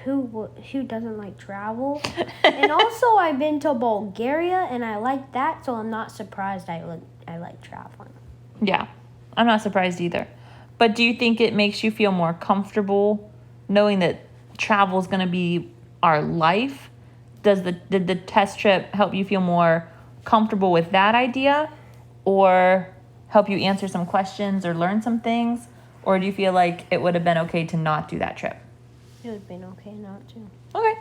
who doesn't like travel? And also, I've been to Bulgaria, and I like that, so I'm not surprised I like traveling. Yeah, I'm not surprised either. But do you think it makes you feel more comfortable knowing that travel is going to be our life? Did the test trip help you feel more comfortable with that idea, or help you answer some questions or learn some things? Or do you feel like it would have been okay to not do that trip? It would have been okay not to. Okay.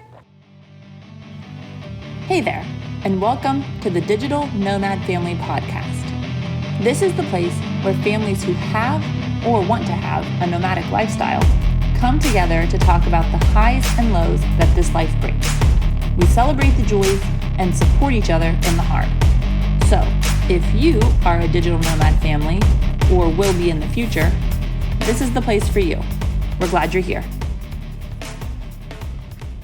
Hey there, and welcome to the Digital Nomad Family Podcast. This is the place where families who have or want to have a nomadic lifestyle come together to talk about the highs and lows that this life brings. We celebrate the joys and support each other in the hard. So, if you are a digital nomad family, or will be in the future, this is the place for you. We're glad you're here.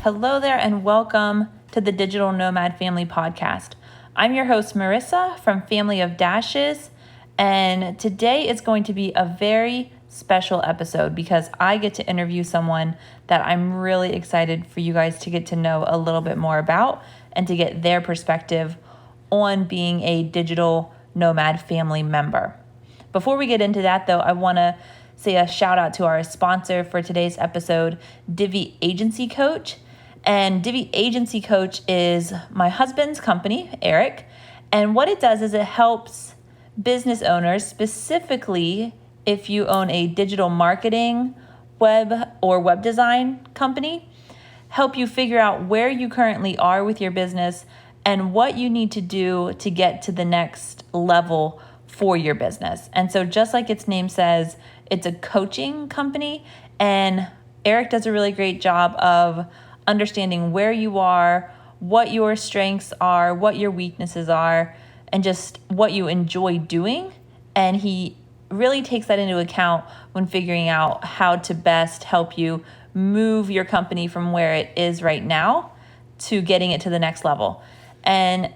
Hello there, and welcome to the Digital Nomad Family Podcast. I'm your host, Marissa from Family of Dashes, and today is going to be a very special episode because I get to interview someone that I'm really excited for you guys to get to know a little bit more about and to get their perspective on being a digital nomad family member. Before we get into that, though, I want to say a shout out to our sponsor for today's episode, Divi Agency Coach. And Divi Agency Coach is my husband's company, Eric. And what it does is it helps business owners, specifically if you own a digital marketing, web or web design company, help you figure out where you currently are with your business and what you need to do to get to the next level for your business. And so just like its name says, it's a coaching company, and Eric does a really great job of understanding where you are, what your strengths are, what your weaknesses are, and just what you enjoy doing. And he really takes that into account when figuring out how to best help you move your company from where it is right now to getting it to the next level. And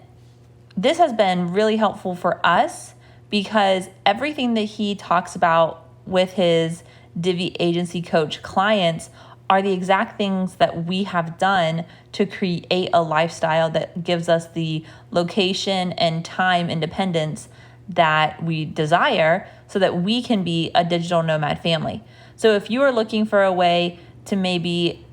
this has been really helpful for us because everything that he talks about with his Divi Agency Coach clients are the exact things that we have done to create a lifestyle that gives us the location and time independence that we desire so that we can be a digital nomad family. So if you are looking for a way to maybe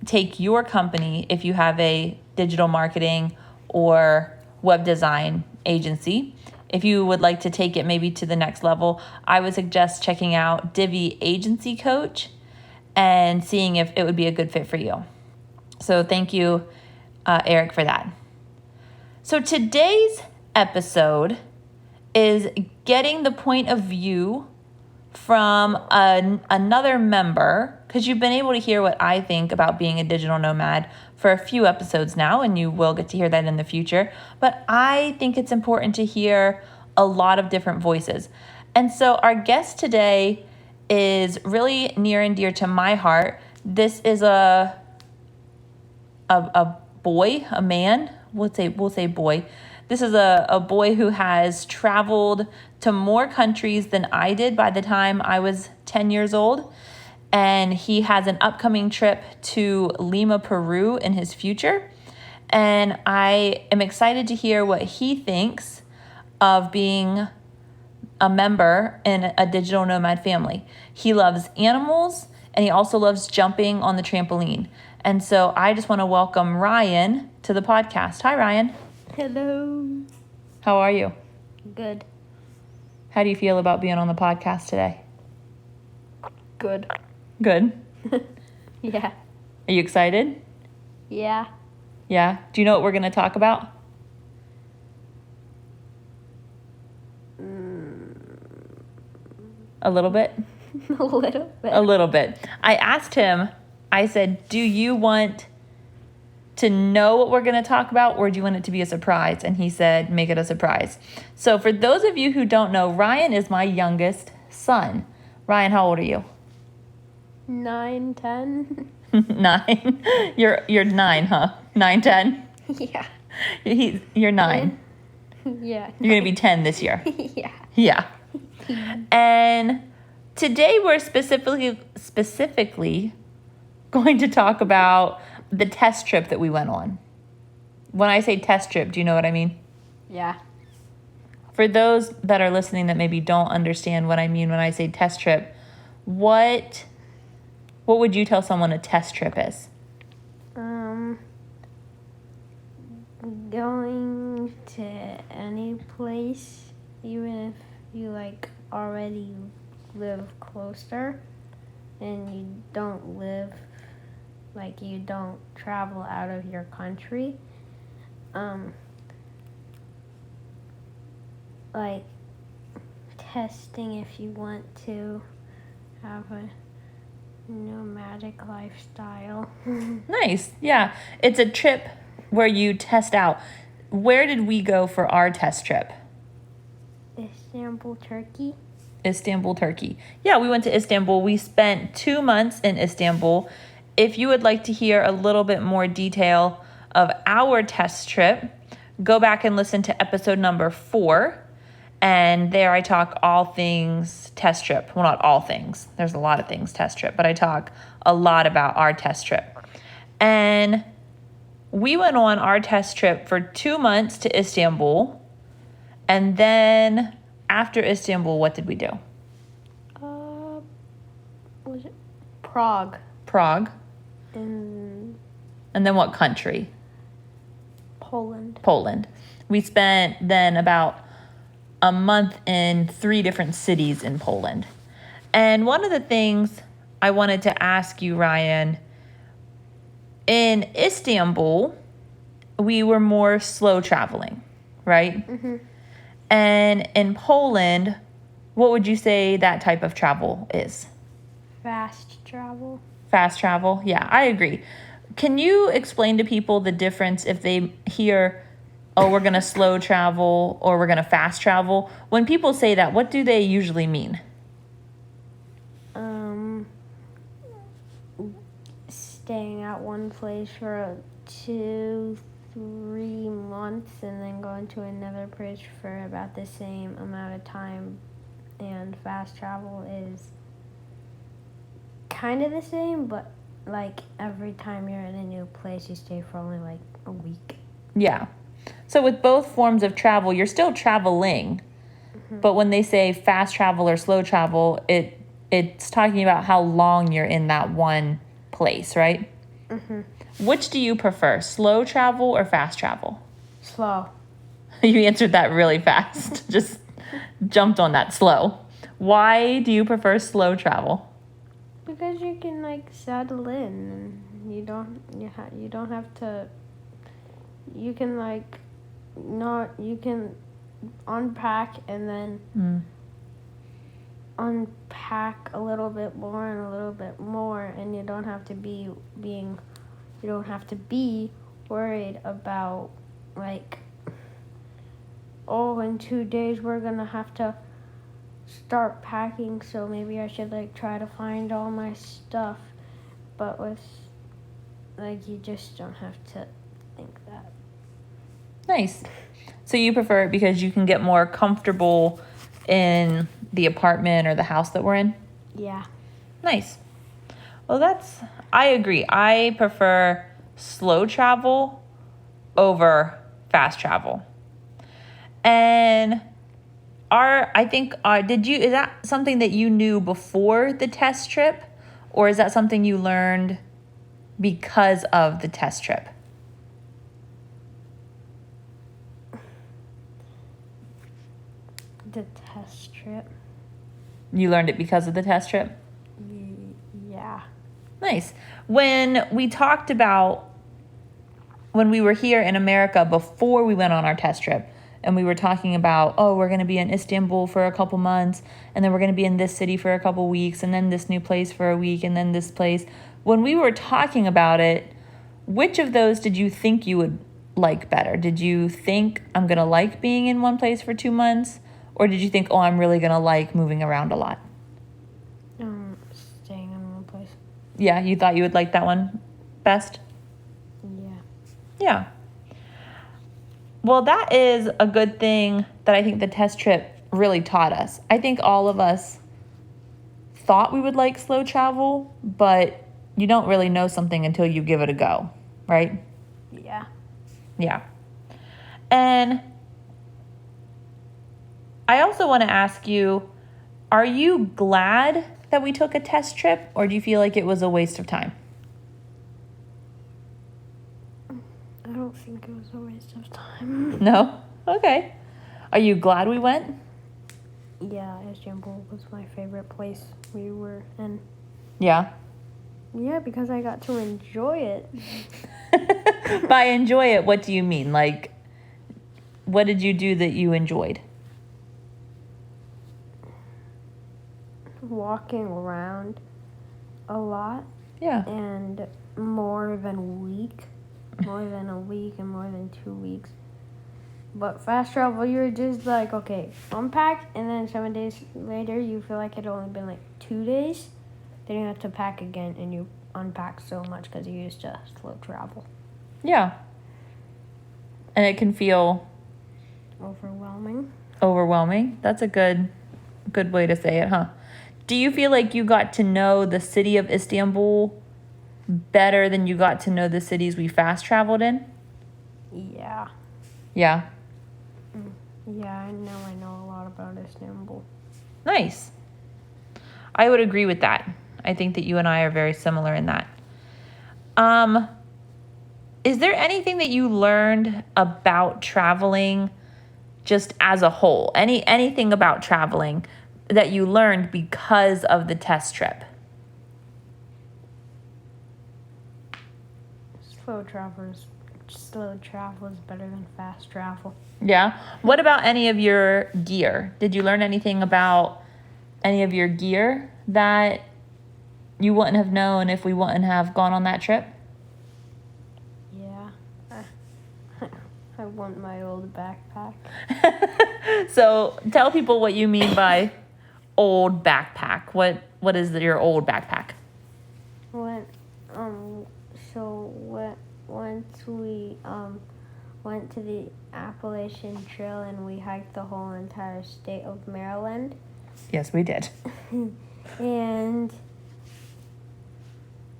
take your company, if you have a digital marketing or web design agency, if you would like to take it maybe to the next level, I would suggest checking out Divi Agency Coach and seeing if it would be a good fit for you. So thank you, Eric, for that. So today's episode is getting the point of view from another member, because you've been able to hear what I think about being a digital nomad for a few episodes now, and you will get to hear that in the future. But I think it's important to hear a lot of different voices. And so our guest today is really near and dear to my heart. This is a boy, a man. We'll say boy. This is a boy who has traveled to more countries than I did by the time I was 10 years old. And he has an upcoming trip to Lima, Peru in his future. And I am excited to hear what he thinks of being a member in a digital nomad family. He loves animals, and he also loves jumping on the trampoline. And so I just want to welcome Ryan to the podcast. Hi, Ryan. Hello. How are you? Good. How do you feel about being on the podcast today? Good. Good. Yeah. Are you excited? Yeah. Yeah. Do you know what we're going to talk about? A little bit? A little bit. A little bit. I asked him, I said, do you want to know what we're going to talk about, or do you want it to be a surprise? And he said, make it a surprise. So for those of you who don't know, Ryan is my youngest son. Ryan, how old are you? 9, 10. 9. You're 9, huh? 9, 10? Yeah. You're 9. Yeah. You're going to be 10 this year. Yeah. Yeah. And today we're specifically going to talk about the test trip that we went on. When I say test trip, do you know what I mean? Yeah. For those that are listening that maybe don't understand what I mean when I say test trip, what would you tell someone a test trip is? Going to any place, even if you like already live closer and you don't live, like you don't travel out of your country, like testing if you want to have a nomadic lifestyle. Nice. Yeah. It's a trip where you test out. Where did we go for our test trip? Istanbul, Turkey. Istanbul, Turkey. Yeah, we went to Istanbul. We spent 2 months in Istanbul. If you would like to hear a little bit more detail of our test trip, go back and listen to episode number 4. And there I talk all things test trip. Well, not all things. There's a lot of things test trip, but I talk a lot about our test trip. And we went on our test trip for 2 months to Istanbul. And then after Istanbul, what did we do? Was it Prague? Prague. And then what country? Poland. Poland. We spent then about a month in 3 different cities in Poland. And one of the things I wanted to ask you, Ryan, in Istanbul, we were more slow traveling, right? Mm-hmm. And in Poland, what would you say that type of travel is? Fast travel. Fast travel? Yeah, I agree. Can you explain to people the difference if they hear, oh, we're going to slow travel or we're going to fast travel? When people say that, what do they usually mean? Staying at one place for 2-3 months and then going to another place for about the same amount of time. And fast travel is kind of the same, but like every time you're in a new place, you stay for only like a week. Yeah. So with both forms of travel, you're still traveling. Mm-hmm. But when they say fast travel or slow travel, it's talking about how long you're in that one place, right? Mm-hmm. Which do you prefer, slow travel or fast travel? Slow. You answered that really fast. Just jumped on that slow. Why do you prefer slow travel? Because you can like settle in and you don't have to. You can like not. You can unpack and then unpack a little bit more and a little bit more, and you don't have to be worried about like, oh, in 2 days we're gonna have to start packing, so maybe I should like try to find all my stuff. But with like, you just don't have to think that. Nice. So you prefer it because you can get more comfortable in the apartment or the house that we're in? Yeah. Nice. Well, I agree. I prefer slow travel over fast travel. And is that something that you knew before the test trip, or is that something you learned because of the test trip? The test trip. You learned it because of the test trip? Yeah. Nice. When we talked about when we were here in America before we went on our test trip, and we were talking about, oh, we're going to be in Istanbul for a couple months, and then we're going to be in this city for a couple weeks, and then this new place for a week, and then this place. When we were talking about it, which of those did you think you would like better? Did you think I'm going to like being in one place for 2 months? Or did you think, oh, I'm really going to like moving around a lot? Staying in one place. Yeah, you thought you would like that one best? Yeah. Yeah. Well, that is a good thing that I think the test trip really taught us. I think all of us thought we would like slow travel, but You don't really know something until you give it a go, right? Yeah. Yeah. And I also want to ask you, are you glad that we took a test trip, or do you feel like it was a waste of time? I don't think it was a waste of time. No? Okay. Are you glad we went? Yeah, Istanbul was my favorite place we were in. Yeah. Yeah, because I got to enjoy it. By enjoy it, what do you mean? Like, what did you do that you enjoyed? Walking around a lot. Yeah. And more than a week and more than 2 weeks. But fast travel, you're just like, okay, unpack, and then 7 days later, you feel like it only been like 2 days. Then you have to pack again, and you unpack so much because you used to slow travel. Yeah. And it can feel Overwhelming. That's a good way to say it, huh? Do you feel like you got to know the city of Istanbul better than you got to know the cities we fast traveled in? Yeah. Yeah. Yeah, I know a lot about Istanbul. Nice. I would agree with that. I think that you and I are very similar in that. Is there anything that you learned about traveling just as a whole? Anything about traveling that you learned because of the test trip? Slow travel is better than fast travel. Yeah. What about any of your gear? Did you learn anything about any of your gear that you wouldn't have known if we wouldn't have gone on that trip? Yeah. I want my old backpack. So tell people what you mean by old backpack. What is your old backpack? Once we went to the Appalachian Trail and we hiked the whole entire state of Maryland. Yes, we did. And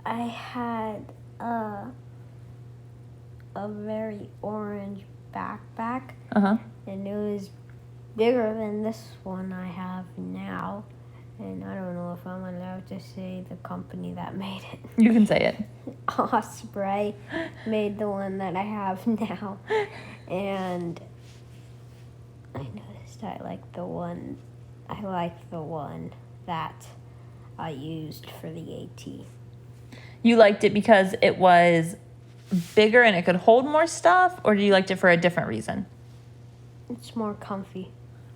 I had a very orange backpack. Uh-huh. And it was bigger than this one I have now. And I don't know if I'm allowed to say the company that made it. You can say it. Osprey made the one that I have now. And I noticed I like the one that I used for the AT. You liked it because it was bigger and it could hold more stuff, or you liked it for a different reason? It's more comfy.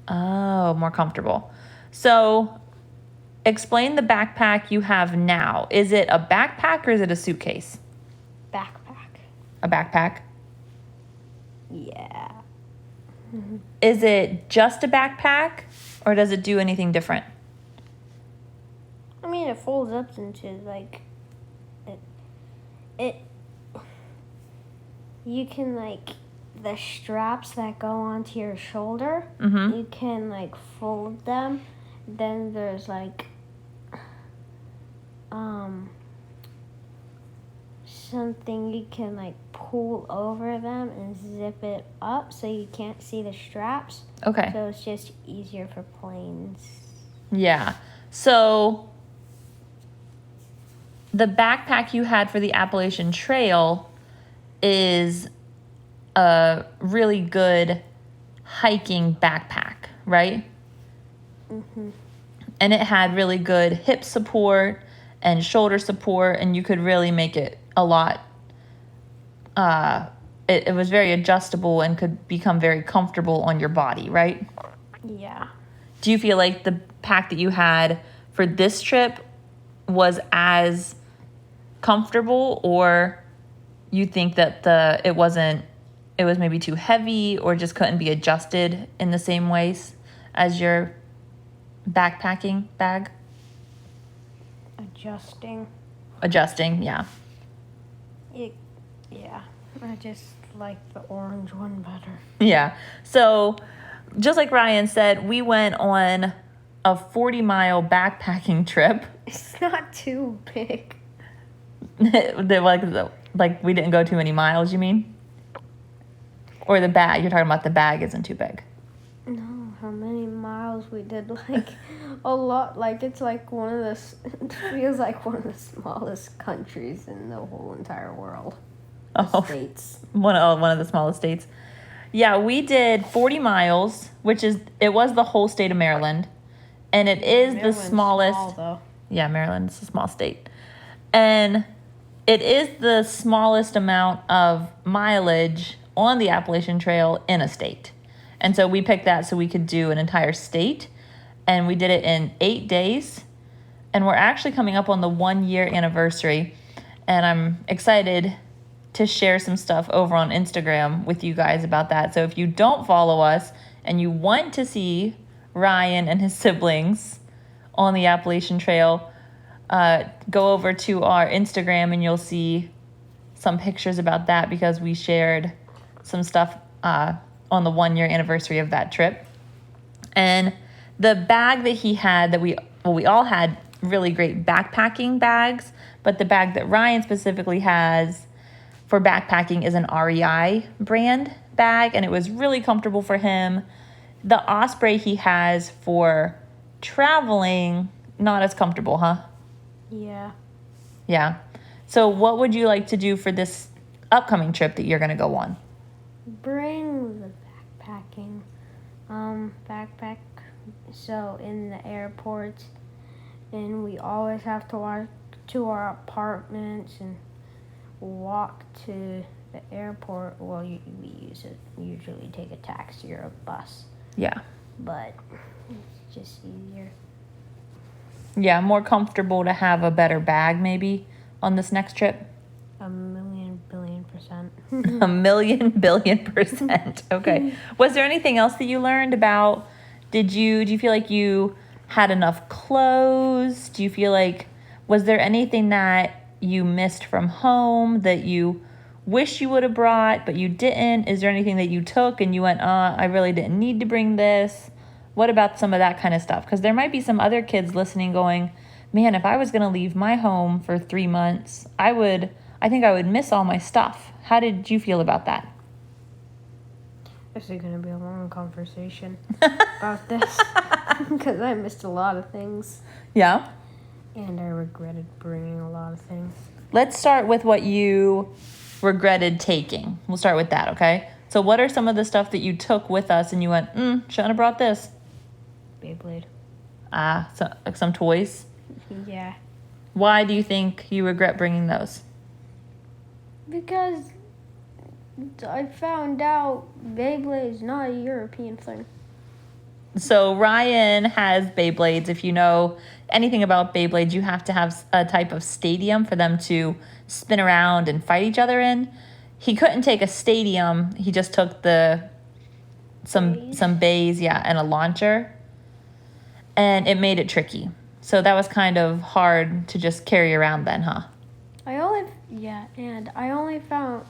Oh, more comfortable. So explain the backpack you have now. Is it a backpack or is it a suitcase? Backpack. A backpack? Yeah. Is it just a backpack or does it do anything different? I mean, it folds up into like it. You can the straps that go onto your shoulder. Mm-hmm. You can fold them. Then there's something you can pull over them and zip it up so you can't see the straps. Okay. So it's just easier for planes. Yeah. So the backpack you had for the Appalachian Trail is a really good hiking backpack, right? Mm-hmm. And it had really good hip support and shoulder support, and you could really make it a lot. It was very adjustable and could become very comfortable on your body, right? Yeah. Do you feel like the pack that you had for this trip was as comfortable, or you think that it was maybe too heavy or just couldn't be adjusted in the same ways as your backpacking bag? Adjusting, yeah. Yeah. I just like the orange one better. Yeah. So just like Ryan said, we went on a 40-mile backpacking trip. It's not too big. Like we didn't go too many miles, you mean? Or the bag? You're talking about the bag isn't too big. No, how many miles we did, like, a lot. Like, it's like it feels like one of the smallest countries in the whole entire world. States. One of the smallest states. Yeah, we did 40 miles, it was the whole state of Maryland. And it is the smallest. Small, though. Yeah, Maryland's a small state. And it is the smallest amount of mileage on the Appalachian Trail in a state. And so we picked that so we could do an entire state. And we did it in 8 days. And we're actually coming up on the 1-year anniversary. And I'm excited to share some stuff over on Instagram with you guys about that. So if you don't follow us and you want to see Ryan and his siblings on the Appalachian Trail, go over to our Instagram and you'll see some pictures about that because we shared some stuff on the 1-year anniversary of that trip. And the bag that he had we all had really great backpacking bags, but the bag that Ryan specifically has for backpacking is an REI brand bag, and it was really comfortable for him. The Osprey he has for traveling, not as comfortable, huh? Yeah. Yeah. So what would you like to do for this upcoming trip that you're going to go on? Bring the backpacking backpack. So in the airports, and we always have to walk to our apartments and walk to the airport. Well, we usually take a taxi or a bus. Yeah. But it's just easier. Yeah, more comfortable to have a better bag maybe on this next trip. 1,000,000,000,000%. 1,000,000,000,000%. Okay. Was there anything else that you learned about? Do you feel like you had enough clothes? Do you feel like, was there anything that you missed from home that you wish you would have brought, but you didn't? Is there anything that you took and you went, I really didn't need to bring this? What about some of that kind of stuff? Because there might be some other kids listening going, man, if I was going to leave my home for 3 months, I think I would miss all my stuff. How did you feel about that? This is going to be a long conversation about this because I missed a lot of things. Yeah? And I regretted bringing a lot of things. Let's start with what you regretted taking. We'll start with that, okay? So what are some of the stuff that you took with us and you went, shouldn't have brought this? Beyblade. So, like some toys? Yeah. Why do you think you regret bringing those? Because I found out Beyblade is not a European thing. So Ryan has Beyblades. If you know anything about Beyblades, you have to have a type of stadium for them to spin around and fight each other in. He couldn't take a stadium. He just took some bays, and a launcher. And it made it tricky. So that was kind of hard to just carry around then, huh? I only found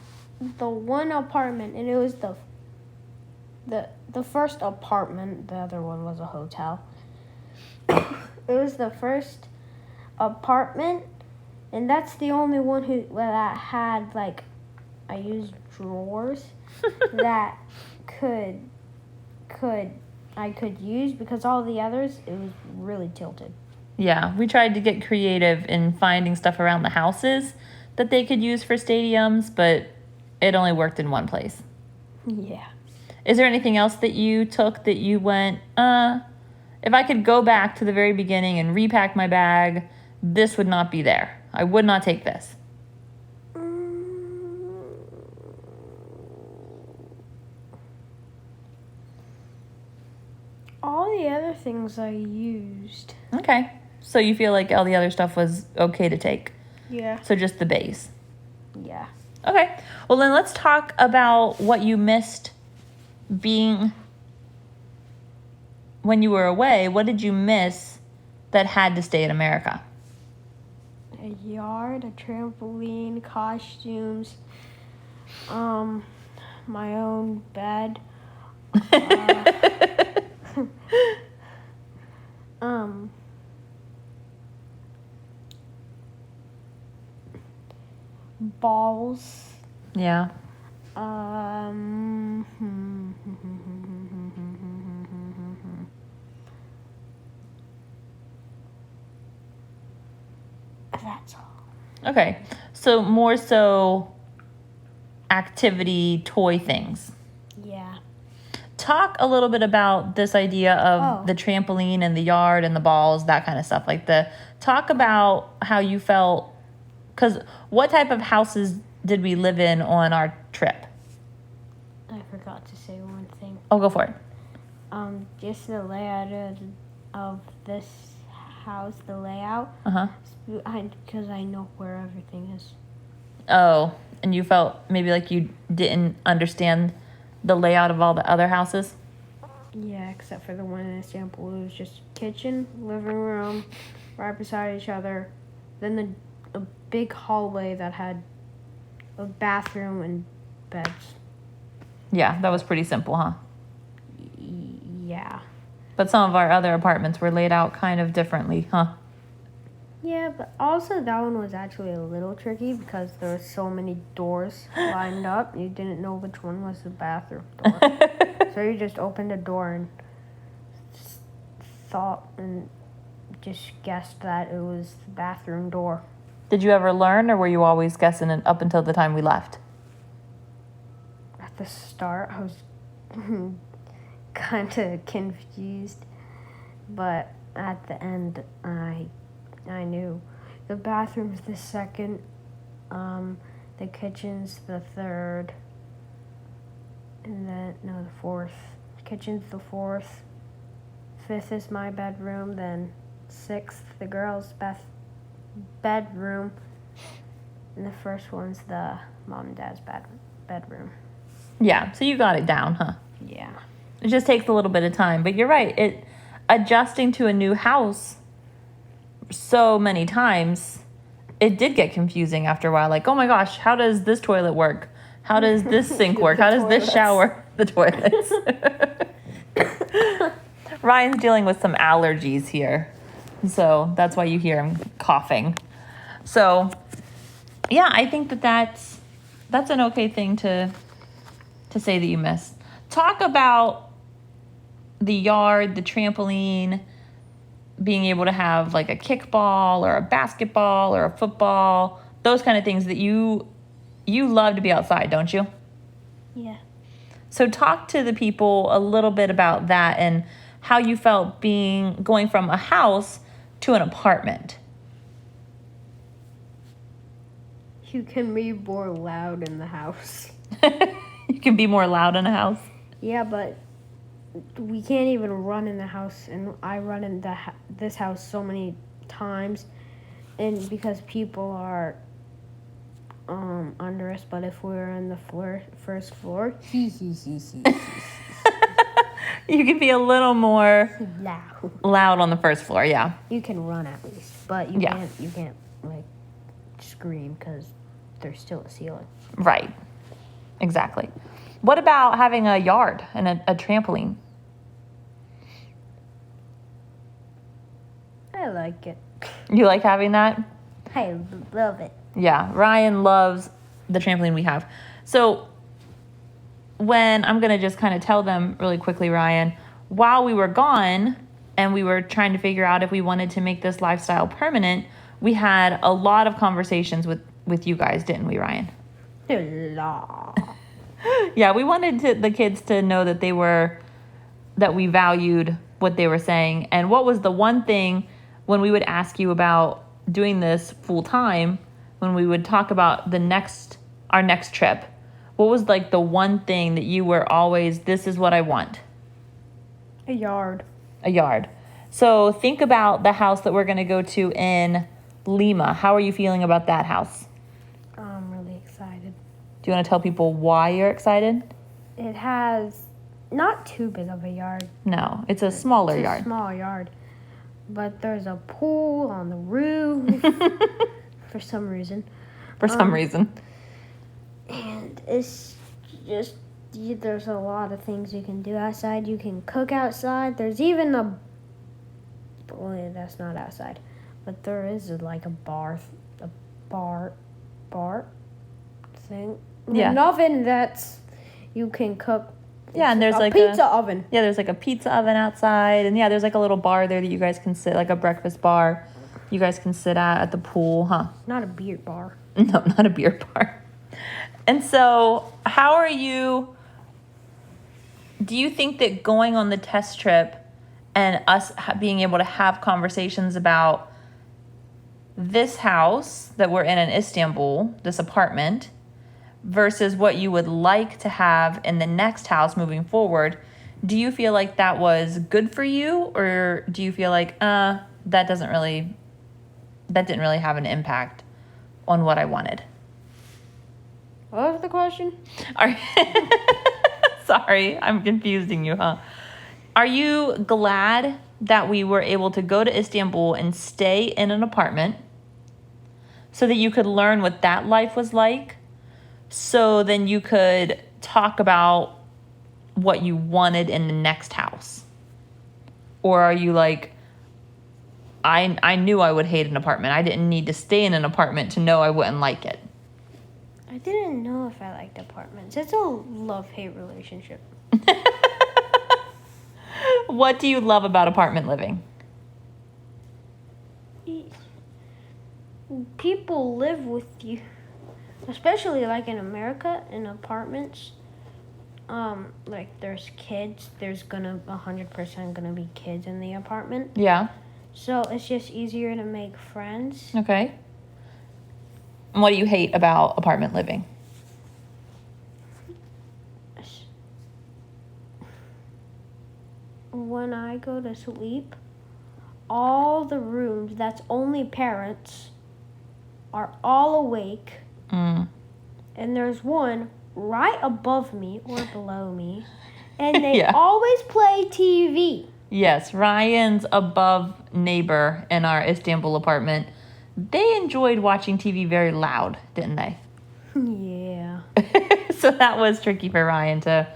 the one apartment, and it was the first apartment. The other one was a hotel. It was the first apartment, and that's the only one that had, like, I used drawers that I could use, because all the others, it was really tilted. Yeah, we tried to get creative in finding stuff around the houses that they could use for stadiums, but it only worked in one place. Yeah. Is there anything else that you took that you went, if I could go back to the very beginning and repack my bag, this would not be there. I would not take this. All the other things I used. Okay. So you feel like all the other stuff was okay to take? Yeah. So just the base? Yeah. Okay. Well, then let's talk about what you missed being when you were away. What did you miss that had to stay in America? A yard, a trampoline, costumes, my own bed. balls. Yeah. That's all. Okay. So more so activity, toy things. Yeah. Talk a little bit about this idea of the trampoline and the yard and the balls, that kind of stuff. Talk about how you felt, because what type of houses did we live in on our trip? I forgot to say one thing. Oh, go for it. Just the layout of this house, the layout. Uh-huh. Because I know where everything is. Oh, and you felt maybe like you didn't understand the layout of all the other houses? Yeah, except for the one in Istanbul. It was just kitchen, living room, right beside each other. Then a big hallway that had a bathroom and beds. Yeah, that was pretty simple, huh? Yeah. But some of our other apartments were laid out kind of differently, huh? Yeah, but also that one was actually a little tricky because there were so many doors lined up. You didn't know which one was the bathroom door. So you just opened the door and thought and just guessed that it was the bathroom door. Did you ever learn, or were you always guessing it up until the time we left? At the start, I was kind of confused, but at the end, I knew. The bathroom's the second, the kitchen's the third, and then, no, the fourth. Kitchen's the fourth. Fifth is my bedroom, then sixth, the girls' bedroom, and the first one's the mom and dad's bedroom. Yeah, so you got it down, huh? Yeah. It just takes a little bit of time, but you're right. Adjusting to a new house so many times, it did get confusing after a while. Like, oh my gosh, how does this toilet work? How does this sink work? How does this shower? The toilets. Ryan's dealing with some allergies here, so that's why you hear him coughing. So, yeah, I think that's an okay thing to say that you missed. Talk about the yard, the trampoline, being able to have like a kickball or a basketball or a football, those kind of things that you love to be outside, don't you? Yeah. So talk to the people a little bit about that and how you felt going from a house to an apartment. You can be more loud in the house. You can be more loud in a house. Yeah, but we can't even run in the house, and I run in this house so many times, and because people are under us. But if we're on the first floor, you can be a little more loud on the first floor. Yeah, you can run at least, but you can't like scream because there's still a ceiling. Right. Exactly. What about having a yard and a trampoline? I like it. You like having that? I love it. Yeah, Ryan loves the trampoline we have. So when I'm going to just kind of tell them really quickly, Ryan, while we were gone and we were trying to figure out if we wanted to make this lifestyle permanent, we had a lot of conversations with you guys, didn't we, Ryan? Yeah, we wanted the kids to know that that we valued what they were saying. And what was the one thing when we would ask you about doing this full time, when we would talk about our next trip, what was like the one thing that you were always, this is what I want? A yard. A yard. So think about the house that we're going to go to in Lima. How are you feeling about that house? I'm really excited. Do you want to tell people why you're excited? It has not too big of a yard. No, it's a smaller yard. It's a small yard. But there's a pool on the roof for some reason. And it's just, there's a lot of things you can do outside. You can cook outside. There's even that's not outside. But there is like a bar. thing. Yeah. An oven that's you can cook. Yeah, and there's a like pizza oven. Yeah, there's like a pizza oven outside, and yeah, there's like a little bar there that you guys can sit, like a breakfast bar. You guys can sit at the pool, huh? Not a beer bar. No, not a beer bar. And so, how are you? Do you think that going on the test trip and us being able to have conversations about this house that we're in Istanbul, this apartment, versus what you would like to have in the next house moving forward, do you feel like that was good for you, or do you feel like that didn't really have an impact on what I wanted? What was the question? Sorry, I'm confusing you, huh? Are you glad that we were able to go to Istanbul and stay in an apartment so that you could learn what that life was like, so then you could talk about what you wanted in the next house? Or are you like, I knew I would hate an apartment. I didn't need to stay in an apartment to know I wouldn't like it. I didn't know if I liked apartments. It's a love-hate relationship. What do you love about apartment living? People live with you, especially like in America, in apartments. Like there's kids. There's 100% gonna be kids in the apartment. Yeah. So it's just easier to make friends. Okay. And what do you hate about apartment living? When I go to sleep, all the rooms that's only parents are all awake. Mm. And there's one right above me or below me. And they Yeah. always play TV. Yes, Ryan's above neighbor in our Istanbul apartment, they enjoyed watching TV very loud, didn't they? Yeah. So that was tricky for Ryan to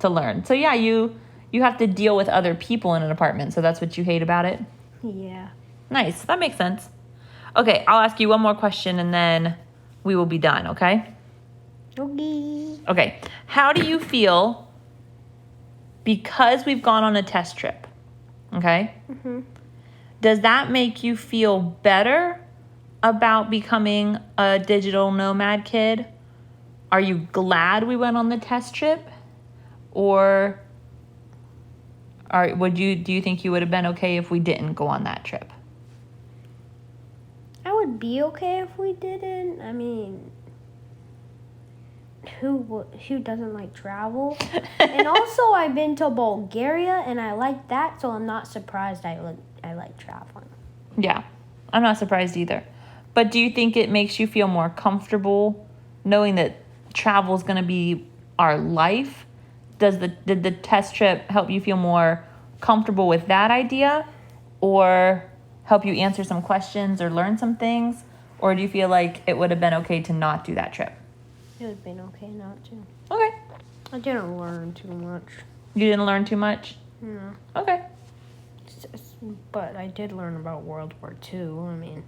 learn. So yeah, you have to deal with other people in an apartment, so that's what you hate about it? Yeah. Nice, that makes sense. Okay, I'll ask you one more question and then we will be done, okay? Okay. Okay, how do you feel because we've gone on a test trip, okay? Mm-hmm. Does that make you feel better about becoming a digital nomad kid? Are you glad we went on the test trip? Or do you think you would have been okay if we didn't go on that trip? I would be okay if we didn't. I mean, who doesn't like travel? And also, I've been to Bulgaria and I like that, so I'm not surprised I like traveling. Yeah, I'm not surprised either. But do you think it makes you feel more comfortable knowing that travel is going to be our life? Did the test trip help you feel more comfortable with that idea, or help you answer some questions or learn some things? Or do you feel like it would have been okay to not do that trip? It would have been okay not to. Okay. I didn't learn too much. You didn't learn too much? No. Okay. But I did learn about World War II. I mean,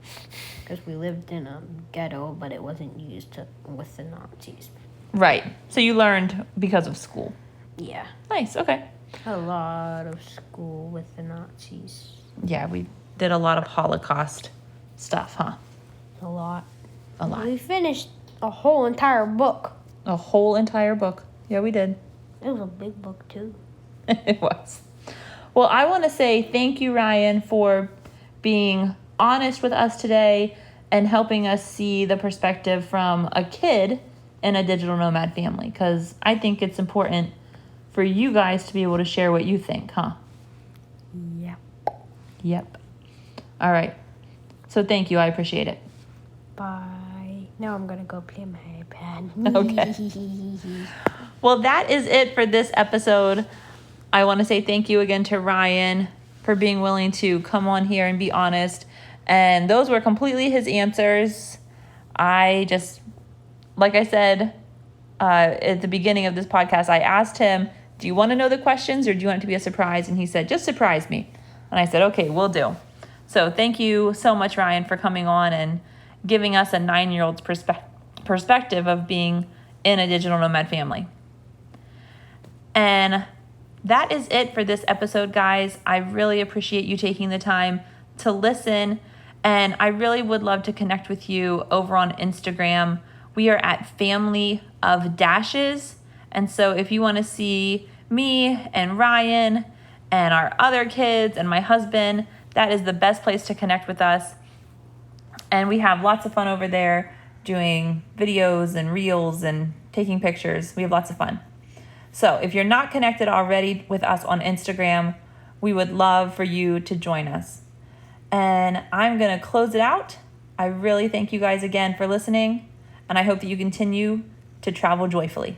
because we lived in a ghetto, but it wasn't used with the Nazis. Right. So you learned because of school. Yeah. Nice. Okay. A lot of school with the Nazis. Yeah, we did a lot of Holocaust stuff, huh? A lot. A lot. We finished a whole entire book. A whole entire book. Yeah, we did. It was a big book, too. It was. Well, I want to say thank you, Ryan, for being honest with us today and helping us see the perspective from a kid in a digital nomad family, because I think it's important for you guys to be able to share what you think, huh? Yep. Yep. All right. So thank you. I appreciate it. Bye. Now I'm going to go play my iPad. Okay. Well, that is it for this episode. I want to say thank you again to Ryan for being willing to come on here and be honest. And those were completely his answers. Like I said at the beginning of this podcast, I asked him, do you want to know the questions or do you want it to be a surprise? And he said, just surprise me. And I said, okay, we'll do. So thank you so much, Ryan, for coming on and giving us a 9-year-old's perspective of being in a digital nomad family. And that is it for this episode, guys. I really appreciate you taking the time to listen, and I really would love to connect with you over on Instagram. We are at Family of Dashes, and so if you want to see me and Ryan and our other kids and my husband, that is the best place to connect with us. And we have lots of fun over there doing videos and reels and taking pictures. We have lots of fun. So if you're not connected already with us on Instagram, we would love for you to join us. And I'm going to close it out. I really thank you guys again for listening, and I hope that you continue to travel joyfully.